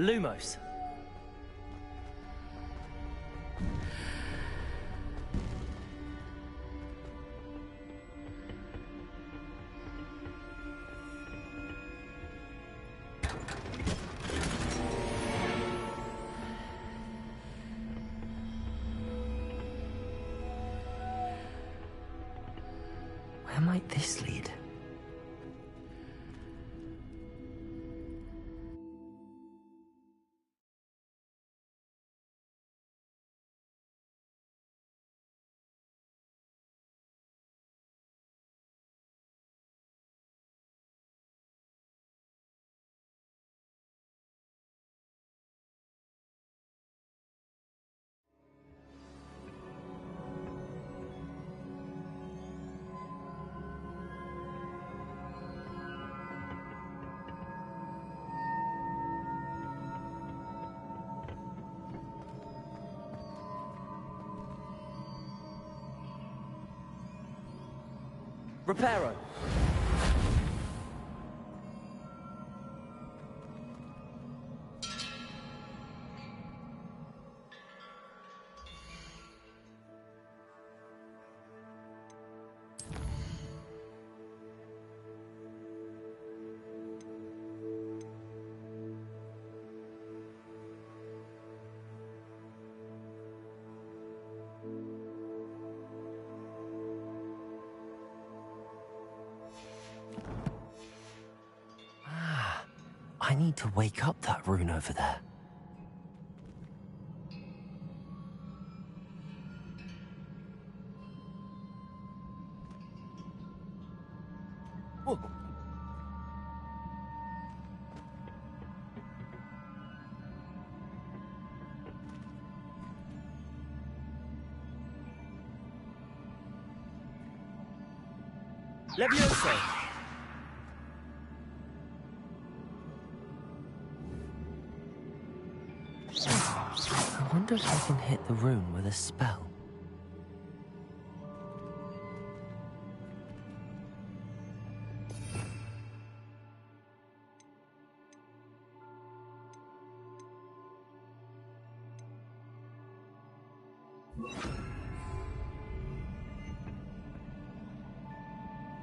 Lumos. Where might this lead? Reparo. I need to wake up that rune over there. Whoa. Levioso. I wonder if I can hit the rune with a spell.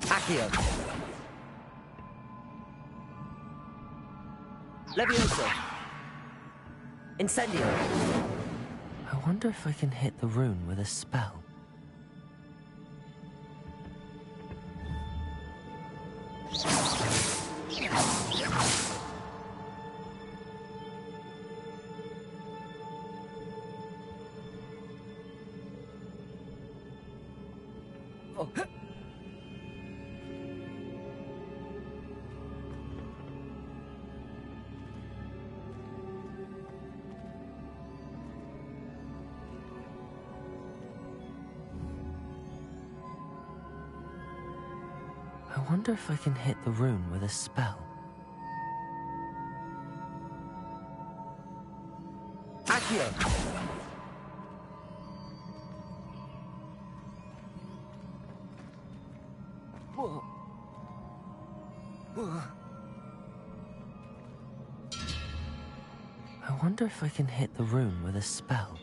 Accio. Levioso. Incendio. I wonder if I can hit the rune with a spell. Oh. I wonder if I can hit the rune with a spell. Accio. Whoa. Whoa. I wonder if I can hit the rune with a spell.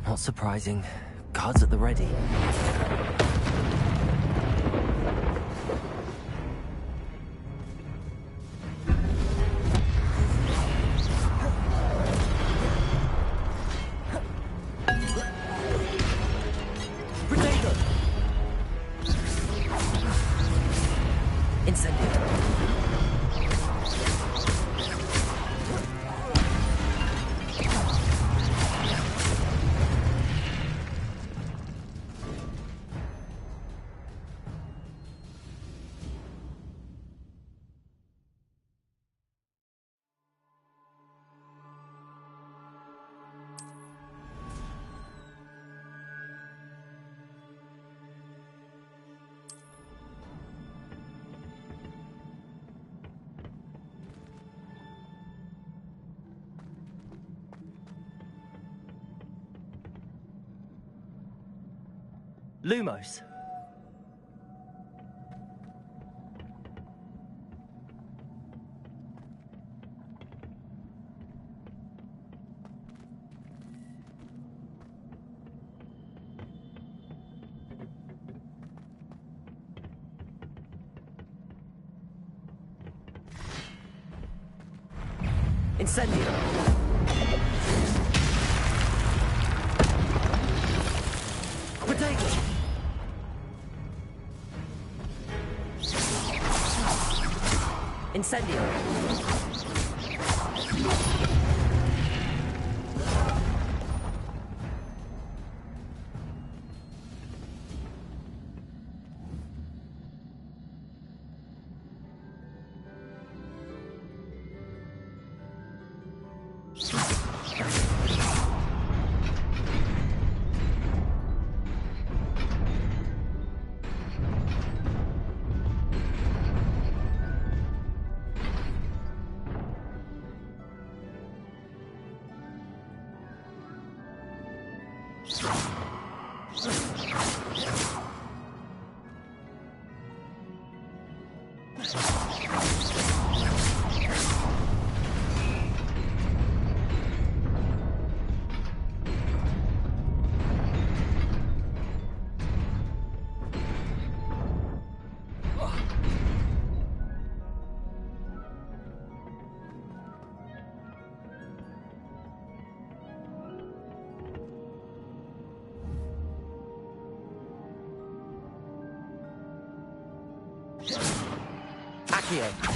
Not surprising. Guards at the ready. Lumos. Incendio. Potato. Incendio. Accio.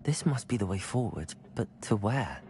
This must be the way forward, but to where?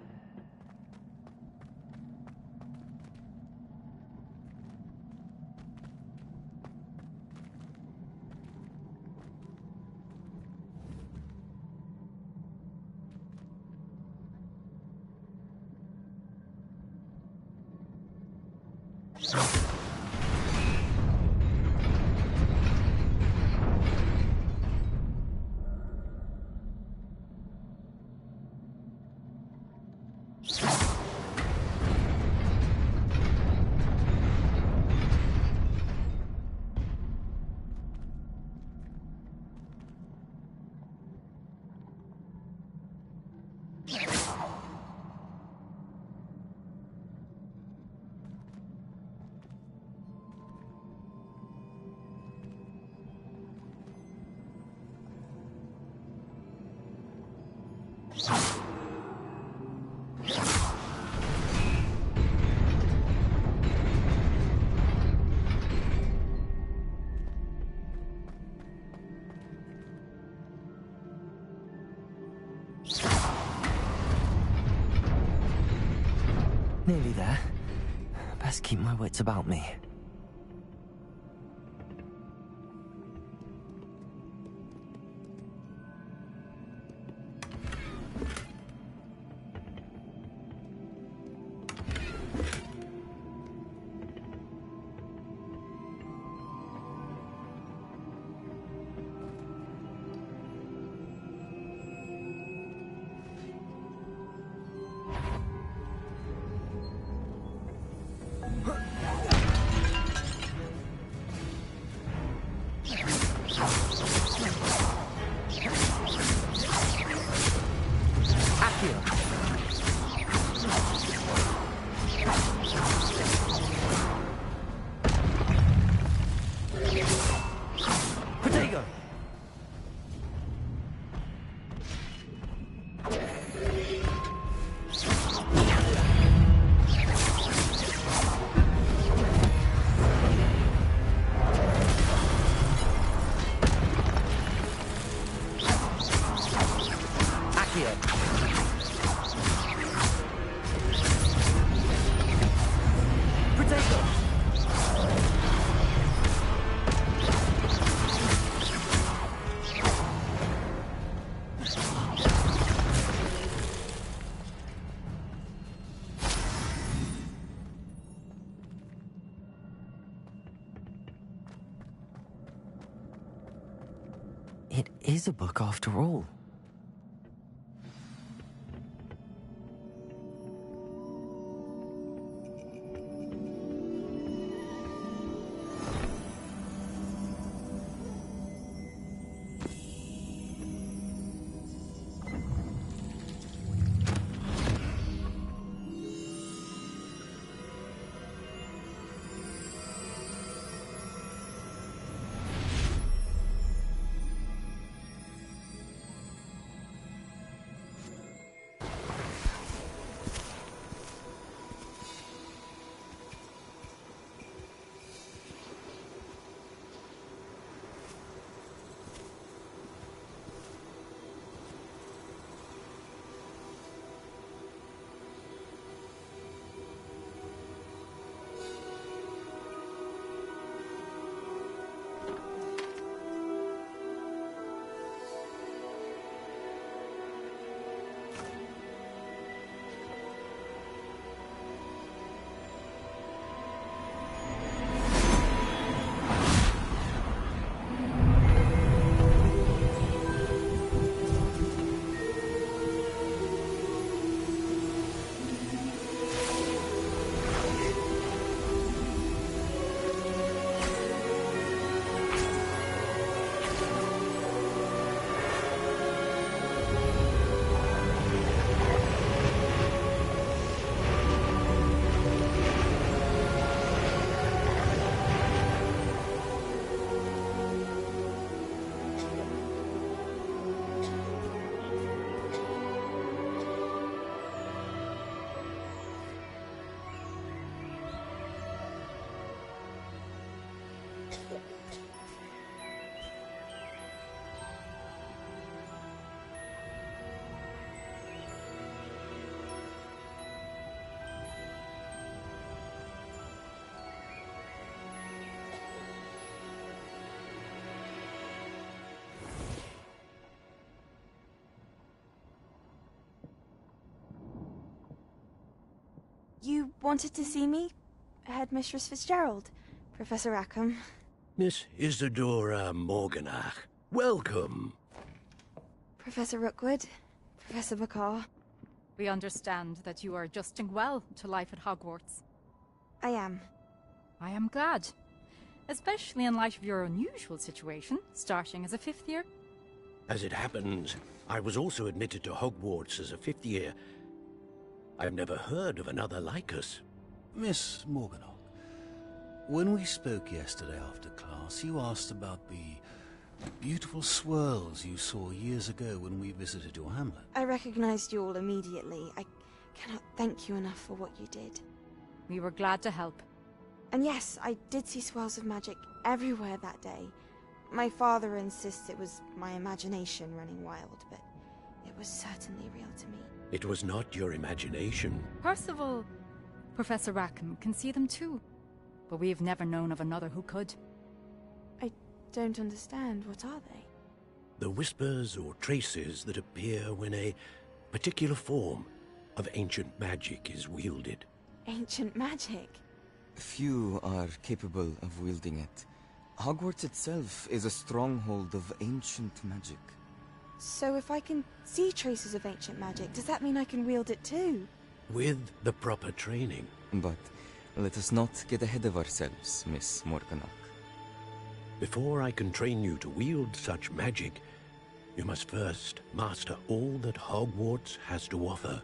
Nearly there. Best keep my wits about me. It is a book after all. wanted to see me? Headmistress Fitzgerald, Professor Rackham. Miss Isadora Morganach, welcome. Professor Rookwood, Professor Bakar. We understand that you are adjusting well to life at Hogwarts. I am. I am glad. Especially in light of your unusual situation, starting as a 5th year. As it happens, I was also admitted to Hogwarts as a 5th year. I've never heard of another like us. Miss Morganach, when we spoke yesterday after class, you asked about the beautiful swirls you saw years ago when we visited your hamlet. I recognized you all immediately. I cannot thank you enough for what you did. We were glad to help. And yes, I did see swirls of magic everywhere that day. My father insists it was my imagination running wild, but it was certainly real to me. It was not your imagination. Percival, Professor Rackham can see them too. But we've never known of another who could. I don't understand. What are they? The whispers or traces that appear when a particular form of ancient magic is wielded. Ancient magic? Few are capable of wielding it. Hogwarts itself is a stronghold of ancient magic. So if I can see traces of ancient magic, does that mean I can wield it too? With the proper training. But let us not get ahead of ourselves, Miss Morganach. Before I can train you to wield such magic, you must first master all that Hogwarts has to offer.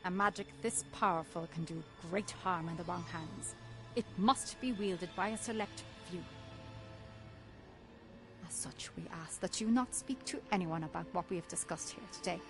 A magic this powerful can do great harm in the wrong hands. It must be wielded by a select few. As such, we ask that you not speak to anyone about what we have discussed here today.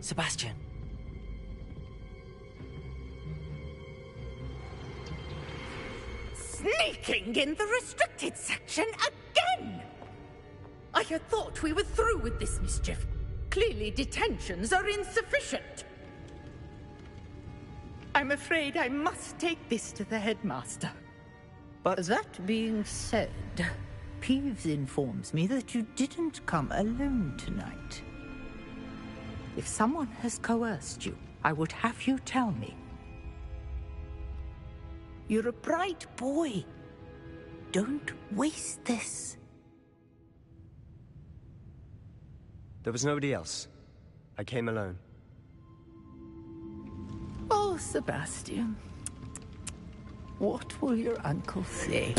Sebastian. Sneaking in the restricted section again! I had thought we were through with this mischief. Clearly detentions are insufficient. I'm afraid I must take this to the headmaster. But that being said, Peeves informs me that you didn't come alone tonight. If someone has coerced you, I would have you tell me. You're a bright boy. Don't waste this. There was nobody else. I came alone. Oh, Sebastian. What will your uncle say?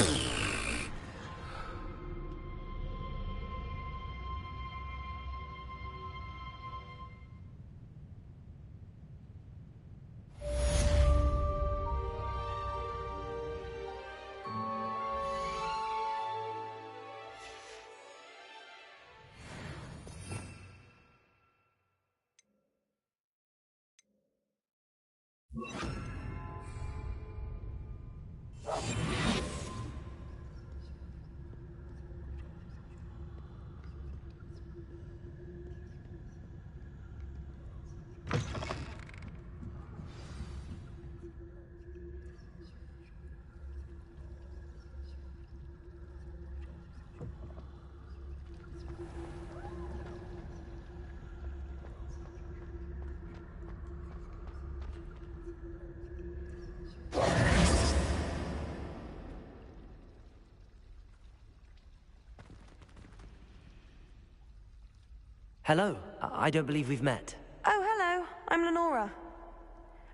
Hello. I don't believe we've met. Oh, hello. I'm Lenora.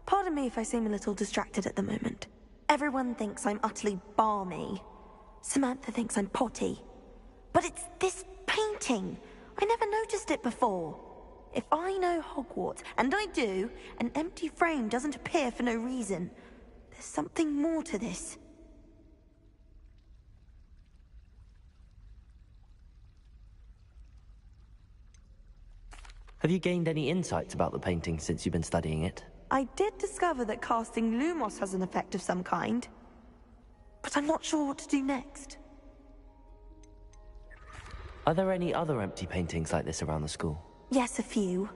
Pardon me if I seem a little distracted at the moment. Everyone thinks I'm utterly balmy. Samantha thinks I'm potty. But it's this painting. I never noticed it before. If I know Hogwarts, and I do, an empty frame doesn't appear for no reason. There's something more to this. Have you gained any insights about the painting since you've been studying it? I did discover that casting Lumos has an effect of some kind. But I'm not sure what to do next. Are there any other empty paintings like this around the school? Yes, a few.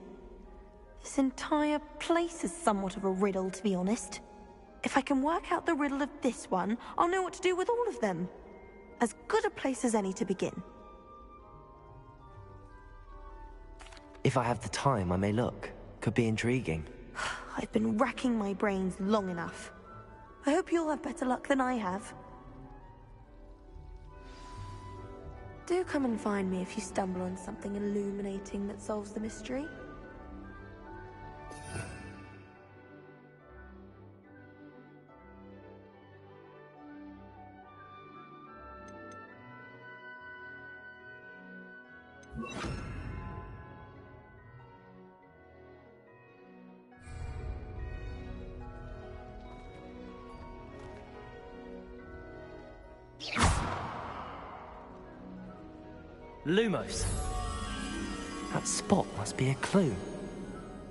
This entire place is somewhat of a riddle, to be honest. If I can work out the riddle of this one, I'll know what to do with all of them. As good a place as any to begin. If I have the time, I may look. Could be intriguing. I've been racking my brains long enough. I hope you'll have better luck than I have. Do come and find me if you stumble on something illuminating that solves the mystery. Lumos! That spot must be a clue.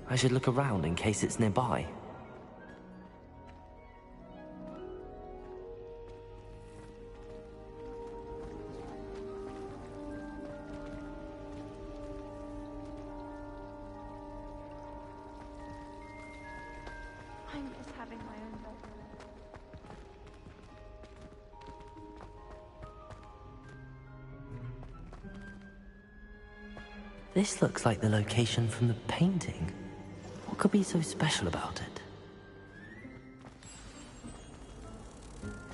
I should look around in case it's nearby. I'm just having my own moment. This looks like the location from the painting. What could be so special about it?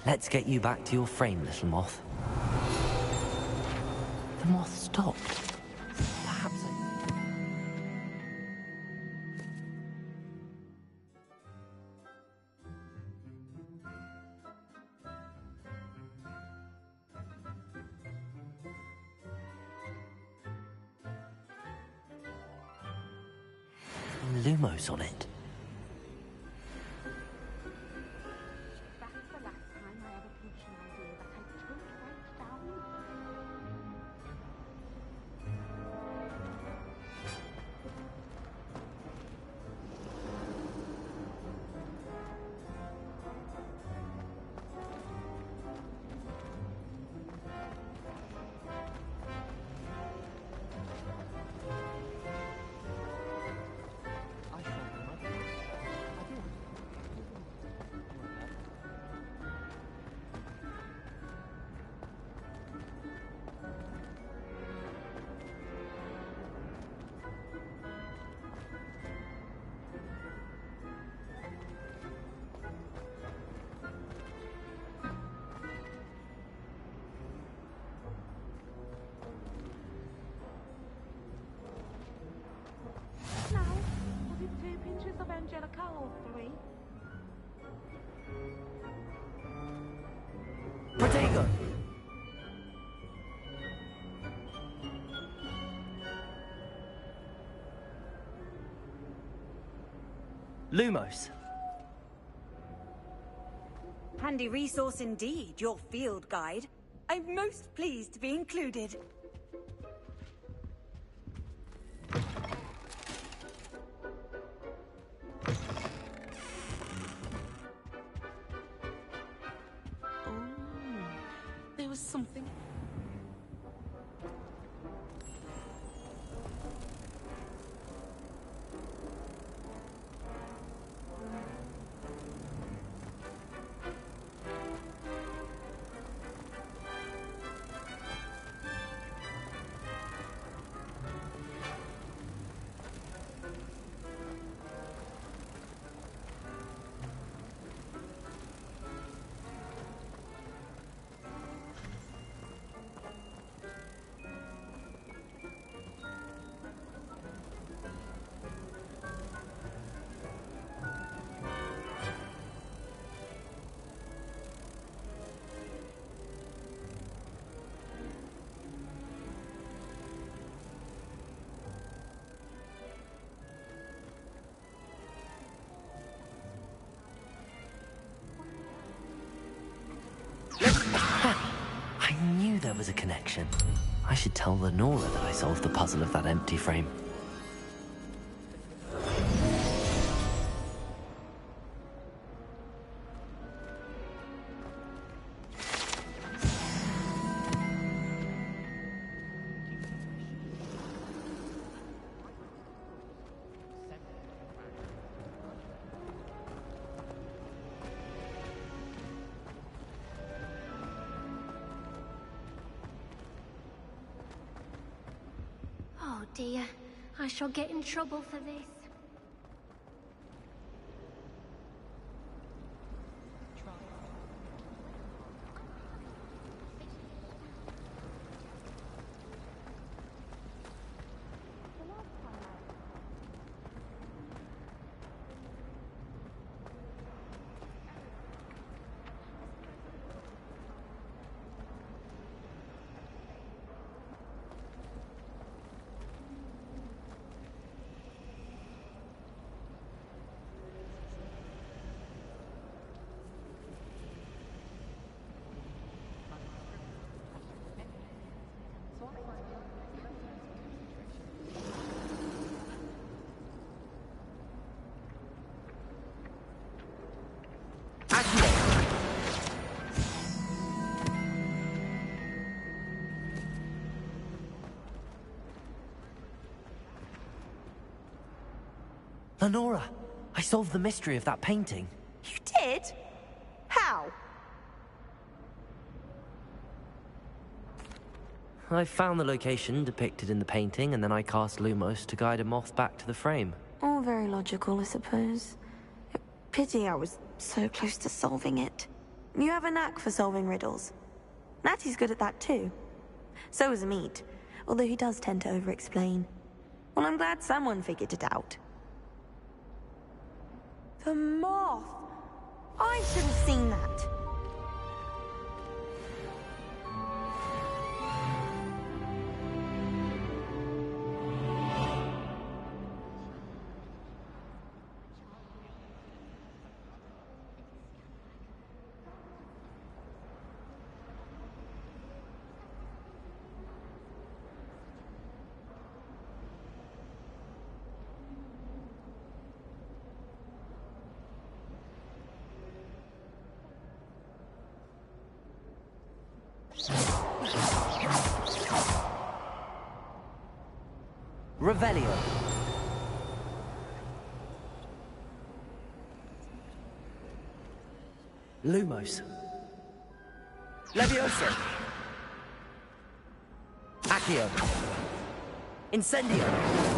Let's get you back to your frame, little moth. The moth stopped. Perhaps Lumos on it. That's the last time I ever pitched an idea that I took right down. Now, was it 2 pinches of Angelica or 3? Protego! Lumos! Handy resource indeed, your field guide. I'm most pleased to be included. There was something. I knew there was a connection. I should tell Lenora that I solved the puzzle of that empty frame. Oh dear, I shall get in trouble for this. Lenora, I solved the mystery of that painting. You did? How? I found the location depicted in the painting, and then I cast Lumos to guide a moth back to the frame. All very logical, I suppose. Pity I was so close to solving it. You have a knack for solving riddles. Natty's good at that too. So is Amit, although he does tend to over-explain. Well, I'm glad someone figured it out. The moth! I should have seen that. Revelio. Lumos. Levioso. Accio. Incendio.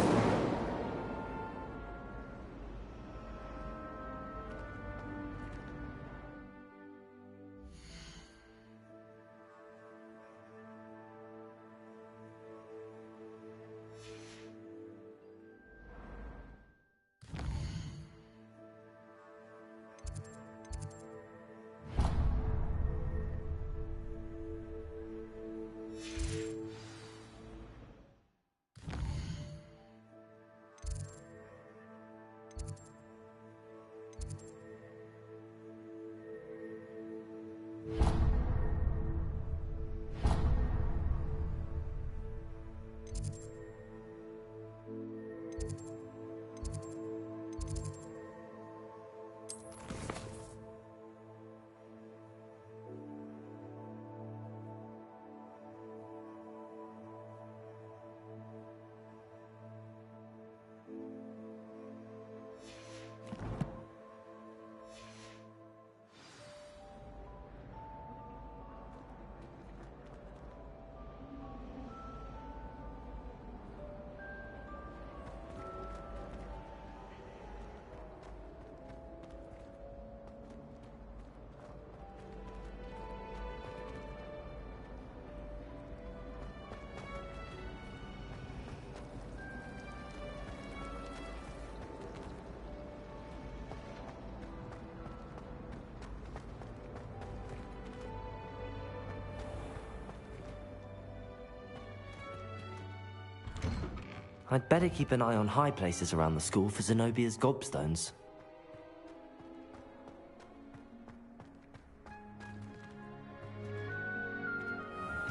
I'd better keep an eye on high places around the school for Zenobia's gobstones.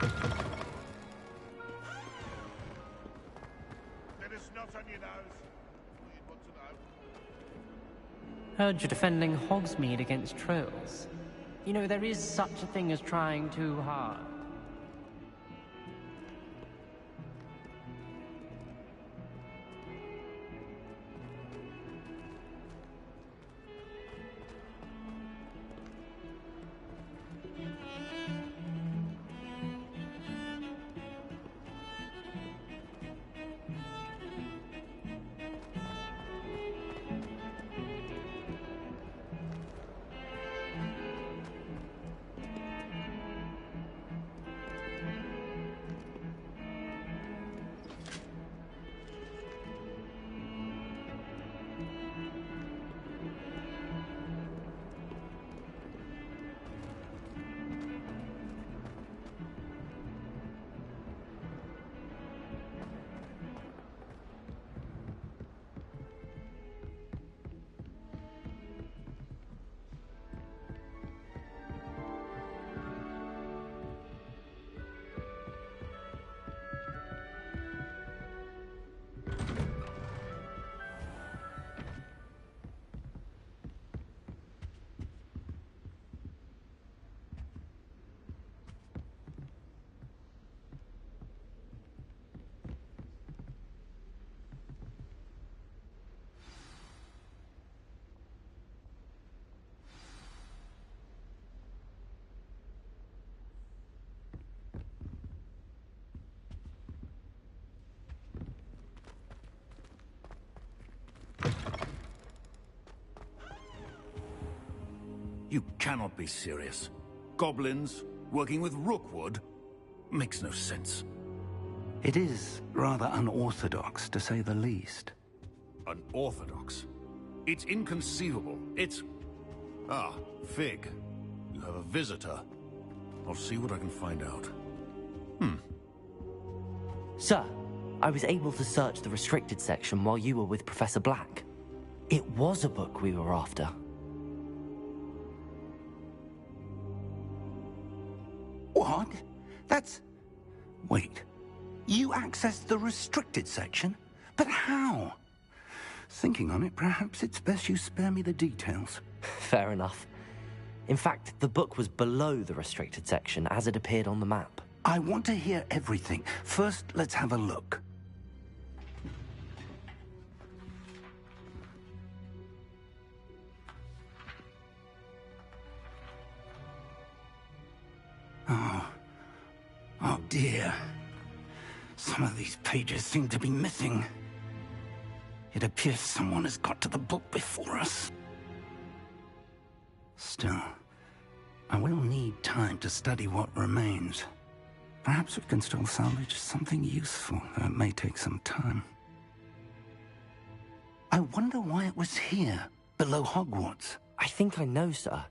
There is not on your nose. All you'd want to know. Heard you're defending Hogsmeade against trolls. You know, there is such a thing as trying too hard. You cannot be serious. Goblins working with Rookwood? Makes no sense. It is rather unorthodox, to say the least. Unorthodox? It's inconceivable. It's... Ah, Fig. You have a visitor. I'll see what I can find out. Sir, I was able to search the restricted section while you were with Professor Black. It was a book we were after. What? That's... Wait. You accessed the restricted section? But how? Thinking on it, perhaps it's best you spare me the details. Fair enough. In fact, the book was below the restricted section as it appeared on the map. I want to hear everything. First, let's have a look. Oh dear. Some of these pages seem to be missing. It appears someone has got to the book before us. Still, I will need time to study what remains. Perhaps we can still salvage something useful, though it may take some time. I wonder why it was here, below Hogwarts. I think I know, sir.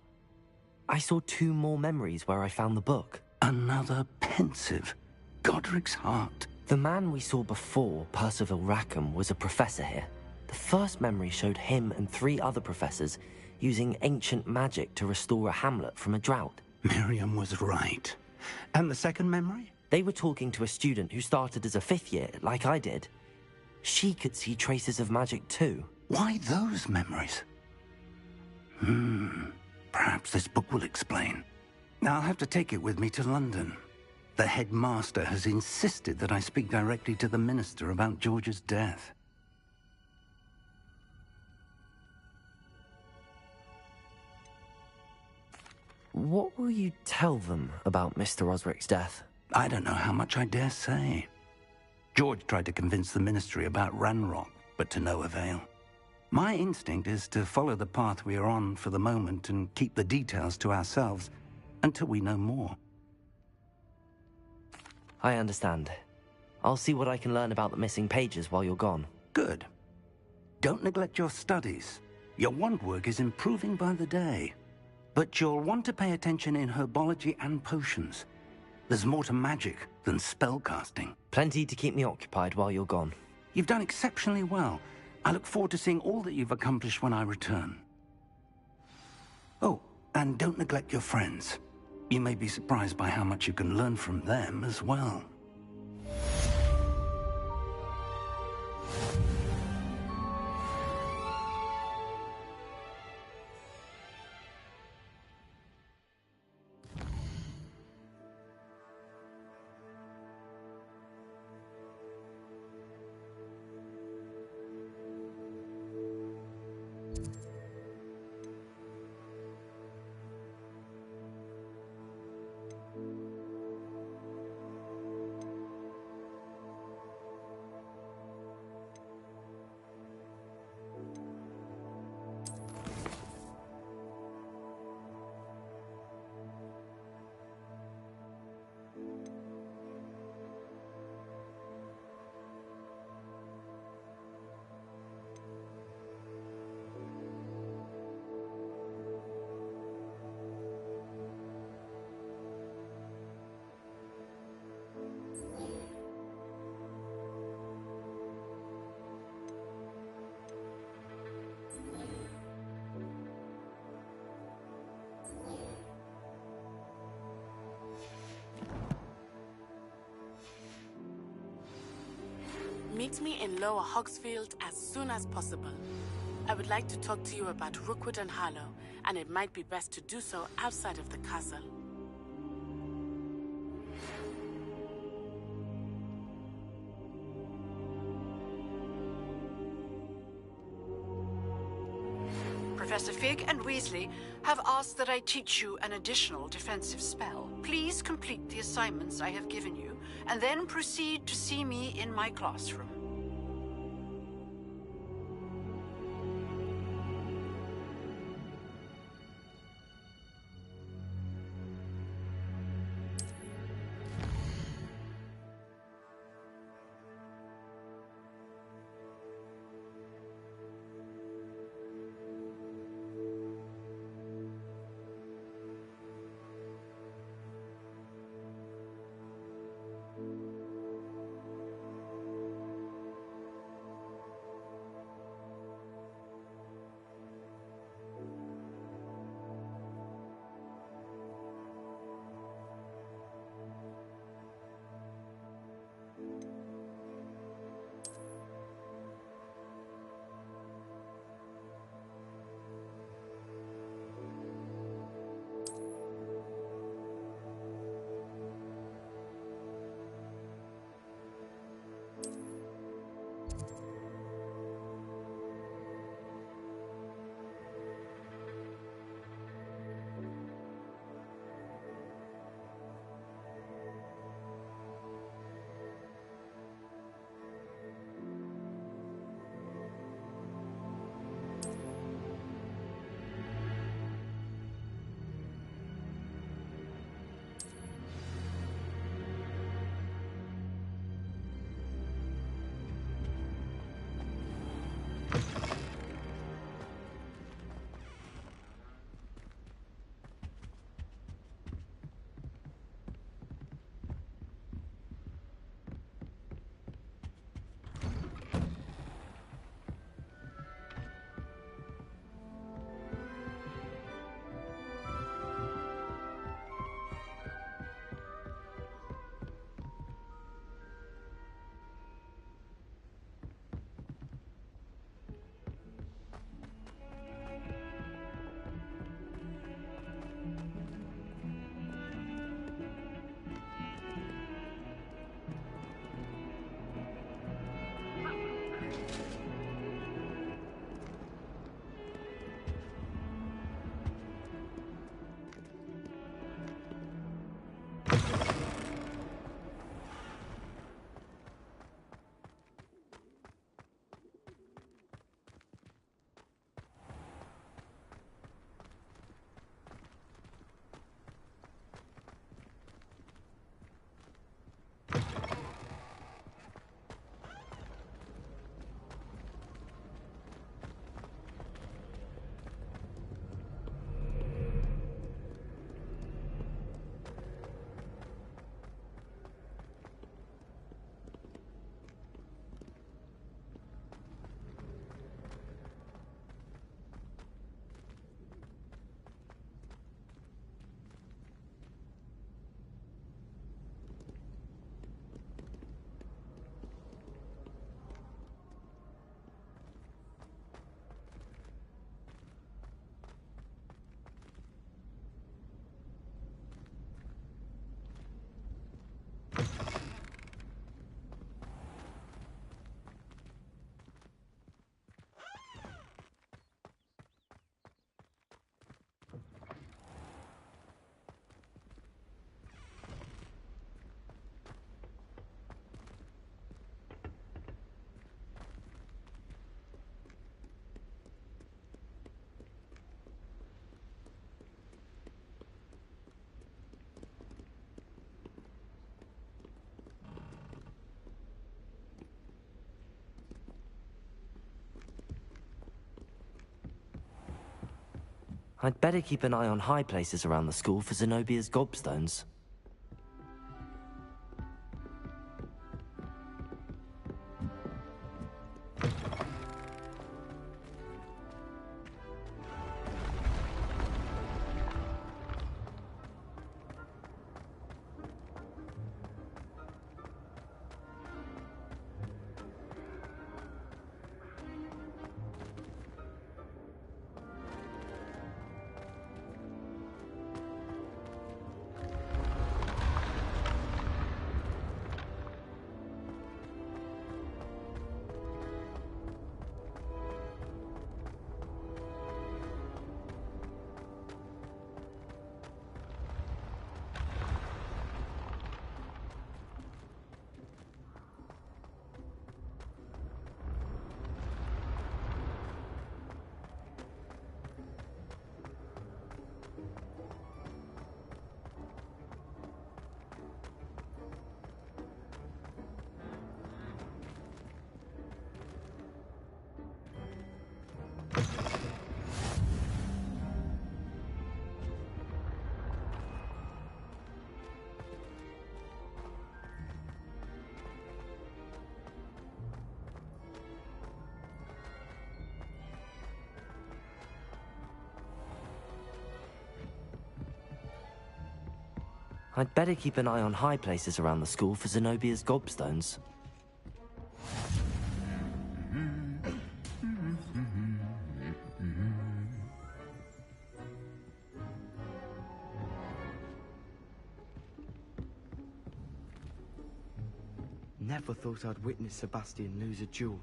I saw 2 more memories where I found the book. Another pensive. Godric's heart. The man we saw before, Percival Rackham, was a professor here. The first memory showed him and 3 other professors using ancient magic to restore a hamlet from a drought. Miriam was right. And the second memory? They were talking to a student who started as a 5th year, like I did. She could see traces of magic too. Why those memories? Perhaps this book will explain. I'll have to take it with me to London. The headmaster has insisted that I speak directly to the minister about George's death. What will you tell them about Mr. Osric's death? I don't know how much I dare say. George tried to convince the ministry about Ranrock, but to no avail. My instinct is to follow the path we are on for the moment and keep the details to ourselves until we know more. I understand. I'll see what I can learn about the missing pages while you're gone. Good. Don't neglect your studies. Your wand work is improving by the day. But you'll want to pay attention in herbology and potions. There's more to magic than spellcasting. Plenty to keep me occupied while you're gone. You've done exceptionally well. I look forward to seeing all that you've accomplished when I return. Oh, and don't neglect your friends. You may be surprised by how much you can learn from them as well. Meet me in Lower Hogsfield as soon as possible. I would like to talk to you about Rookwood and Harlow, and it might be best to do so outside of the castle. Professor Fig and Weasley have asked that I teach you an additional defensive spell. Please complete the assignments I have given you, and then proceed to see me in my classroom. I'd better keep an eye on high places around the school for Zenobia's gobstones. I'd better keep an eye on high places around the school for Zenobia's gobstones. Never thought I'd witness Sebastian lose a duel.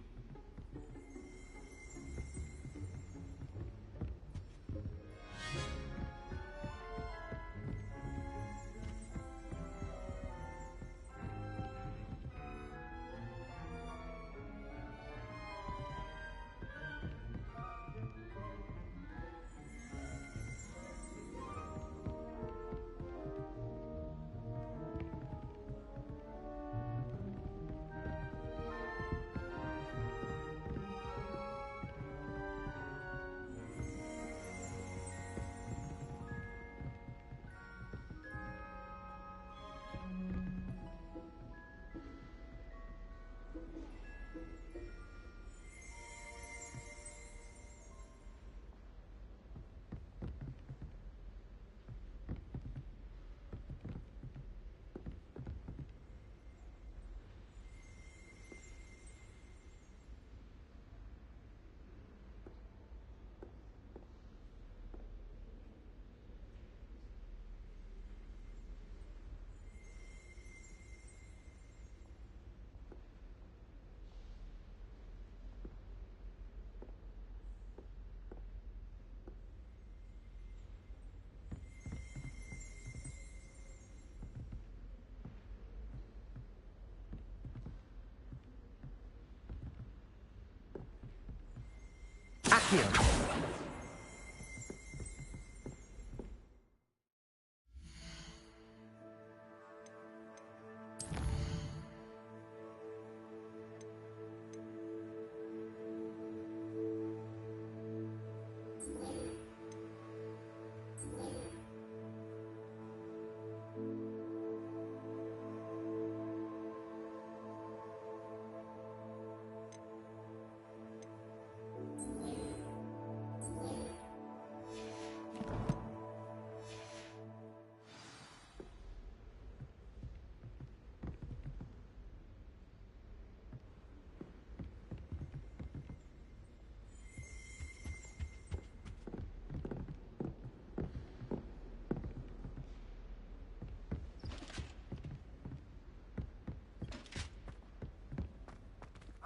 Accio!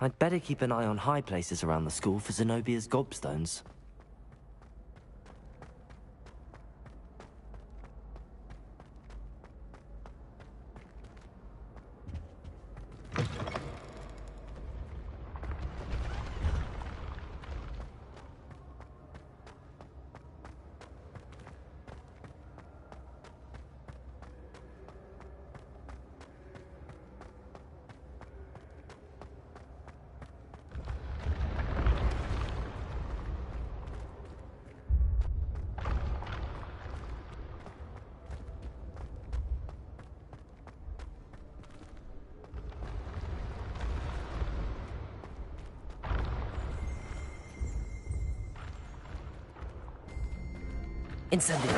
I'd better keep an eye on high places around the school for Zenobia's gobstones. Incendio.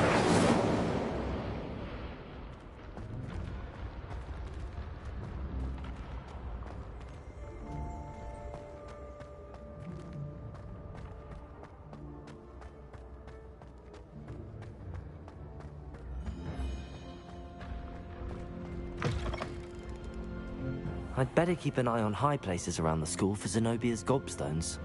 I'd better keep an eye on high places around the school for Zenobia's gobstones.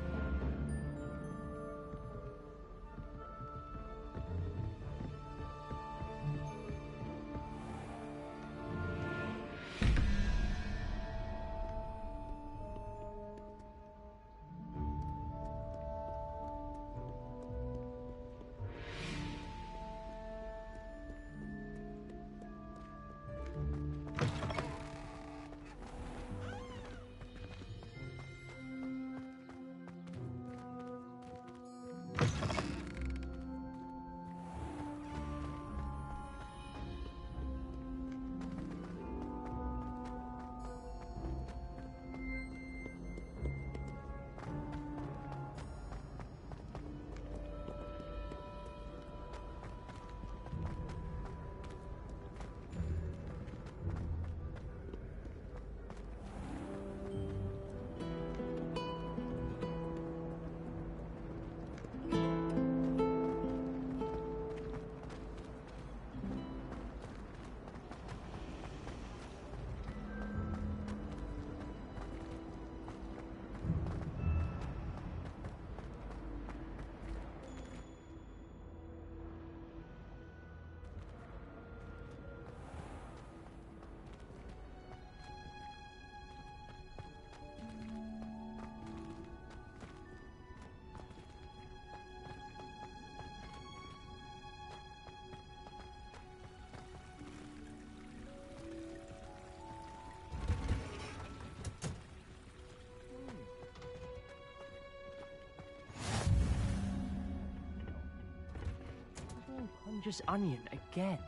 Conjures onion again.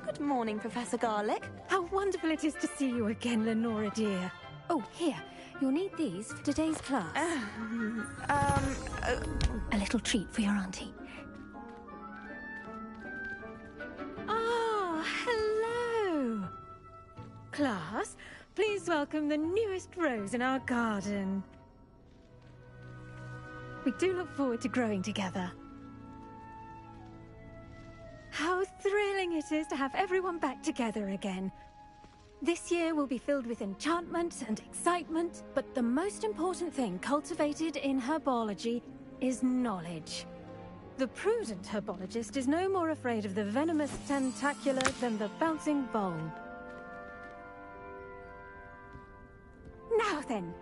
Good morning, Professor Garlic. How wonderful it is to see you again, Lenora dear. Oh, here. You'll need these for today's class. A little treat for your auntie. Ah, hello. Class, please welcome the newest rose in our garden. We do look forward to growing together. How thrilling it is to have everyone back together again. This year will be filled with enchantment and excitement, but the most important thing cultivated in herbology is knowledge. The prudent herbologist is no more afraid of the venomous tentacular than the bouncing bulb. Now then,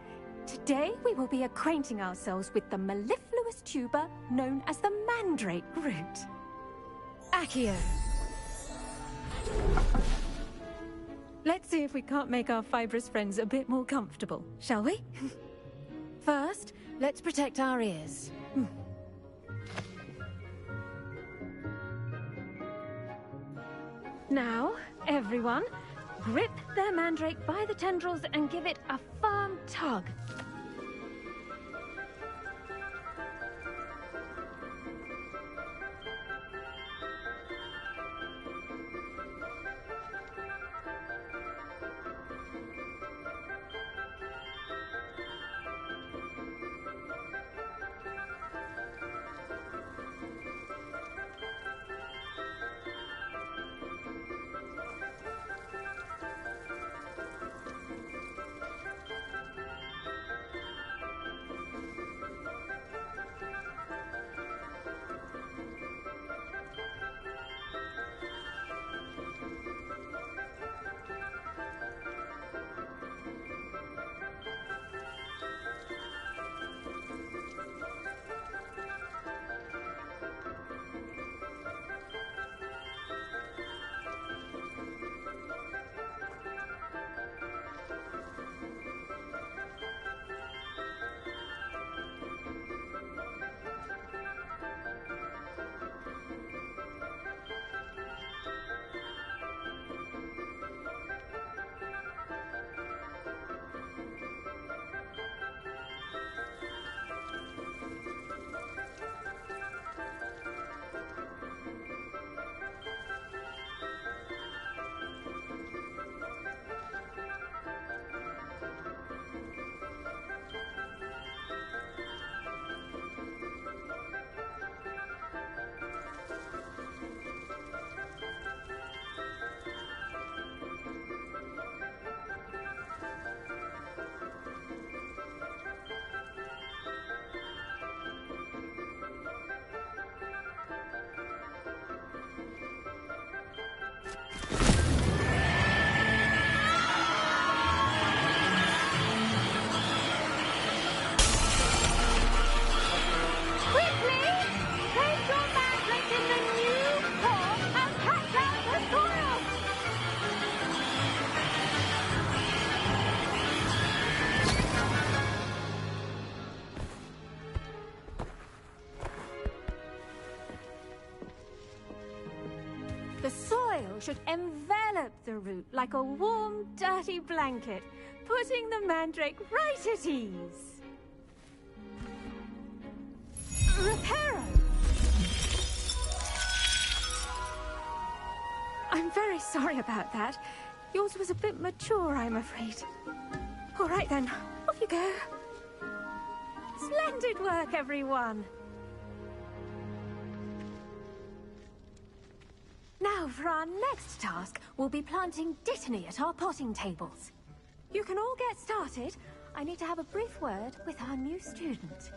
today we will be acquainting ourselves with the mellifluous tuber known as the mandrake root. Accio. Let's see if we can't make our fibrous friends a bit more comfortable, shall we? First, let's protect our ears. Now, everyone, grip their mandrake by the tendrils and give it a firm tug. The soil should envelop the root like a warm, dirty blanket, putting the mandrake right at ease. Reparo! I'm very sorry about that. Yours was a bit mature, I'm afraid. All right then, off you go. Splendid work, everyone! Now, for our next task, we'll be planting Dittany at our potting tables. You can all get started. I need to have a brief word with our new student.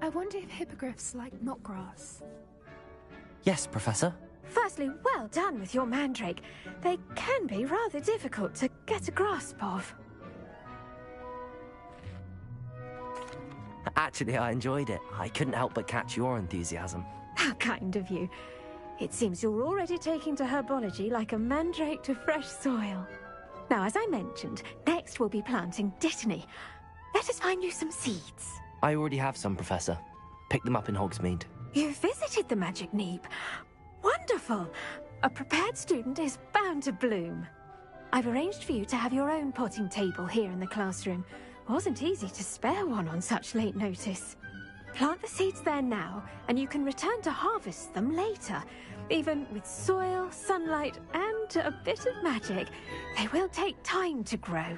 I wonder if hippogriffs like knotgrass. Yes, Professor. Firstly, well done with your mandrake. They can be rather difficult to get a grasp of. Actually, I enjoyed it. I couldn't help but catch your enthusiasm. How kind of you. It seems you're already taking to herbology like a mandrake to fresh soil. Now, as I mentioned, next we'll be planting Dittany. Let us find you some seeds. I already have some, Professor. Pick them up in Hogsmeade. You visited the Magic Neep. Wonderful! A prepared student is bound to bloom. I've arranged for you to have your own potting table here in the classroom. Wasn't easy to spare one on such late notice. Plant the seeds there now, and you can return to harvest them later. Even with soil, sunlight, and a bit of magic, they will take time to grow.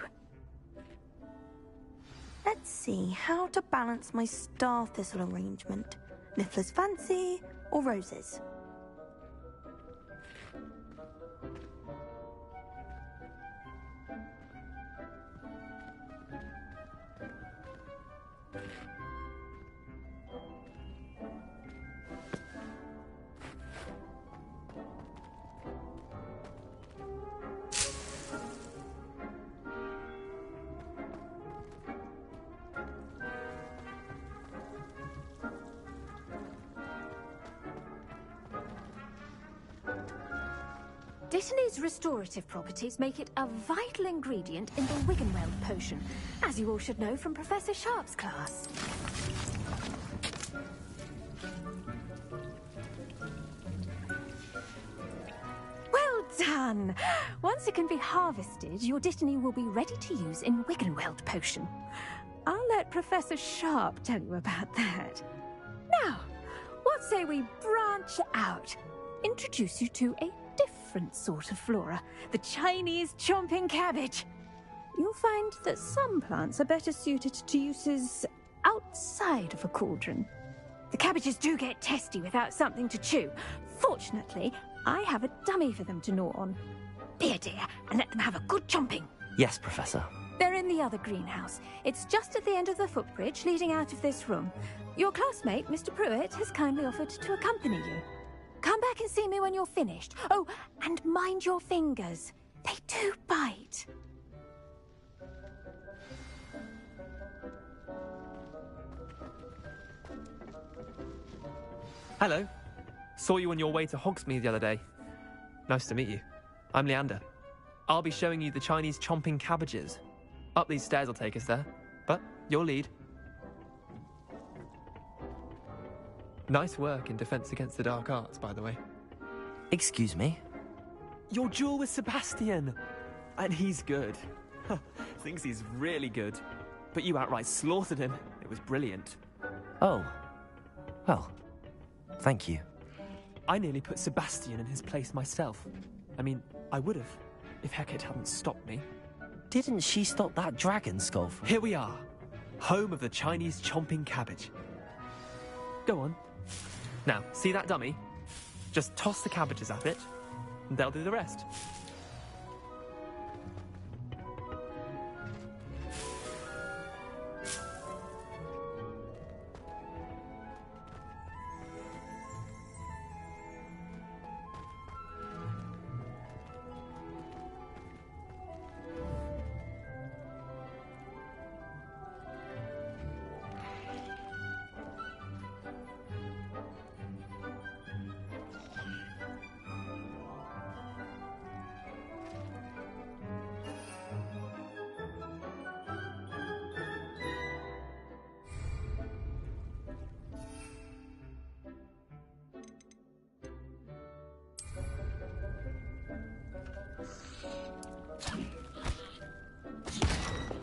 Let's see how to balance my star thistle arrangement. Niffler's fancy or roses? Dittany's restorative properties make it a vital ingredient in the Wiggenweld potion, as you all should know from Professor Sharp's class. Well done! Once it can be harvested, your Dittany will be ready to use in Wiggenweld potion. I'll let Professor Sharp tell you about that. Now, what say we branch out? Introduce you to a different sort of flora, the Chinese chomping cabbage. You'll find that some plants are better suited to uses outside of a cauldron. The cabbages do get testy without something to chew. Fortunately, I have a dummy for them to gnaw on. Be a dear and let them have a good chomping. Yes, Professor. They're in the other greenhouse. It's just at the end of the footbridge leading out of this room. Your classmate, Mr. Pruitt, has kindly offered to accompany you. Come back and see me when you're finished. Oh, and mind your fingers. They do bite. Hello. Saw you on your way to Hogsmeade the other day. Nice to meet you. I'm Leander. I'll be showing you the Chinese chomping cabbages. Up these stairs will take us there, but you'll lead. Nice work in Defense Against the Dark Arts, by the way. Excuse me? Your duel with Sebastian! And he's good. Thinks he's really good. But you outright slaughtered him. It was brilliant. Oh. Well, thank you. I nearly put Sebastian in his place myself. I mean, I would have, if Hecate hadn't stopped me. Didn't she stop that dragon skull from... Here we are, home of the Chinese chomping cabbage. Go on. Now, see that dummy? Just toss the cabbages at it, and they'll do the rest.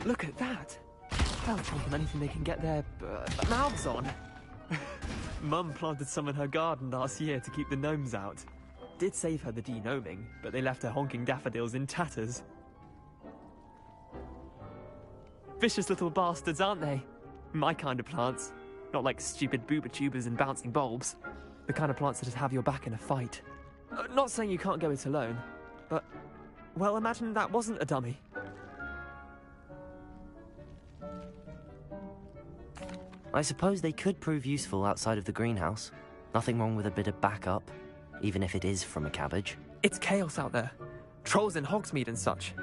Look at that! They'll chomp on anything they can get their mouths on. Mum planted some in her garden last year to keep the gnomes out. Did save her the de-gnoming, but they left her honking daffodils in tatters. Vicious little bastards, aren't they? My kind of plants. Not like stupid booba tubers and bouncing bulbs. The kind of plants that'd have your back in a fight. Not saying you can't go it alone, but... well, imagine that wasn't a dummy. I suppose they could prove useful outside of the greenhouse. Nothing wrong with a bit of backup, even if it is from a cabbage. It's chaos out there. Trolls in Hogsmeade and such.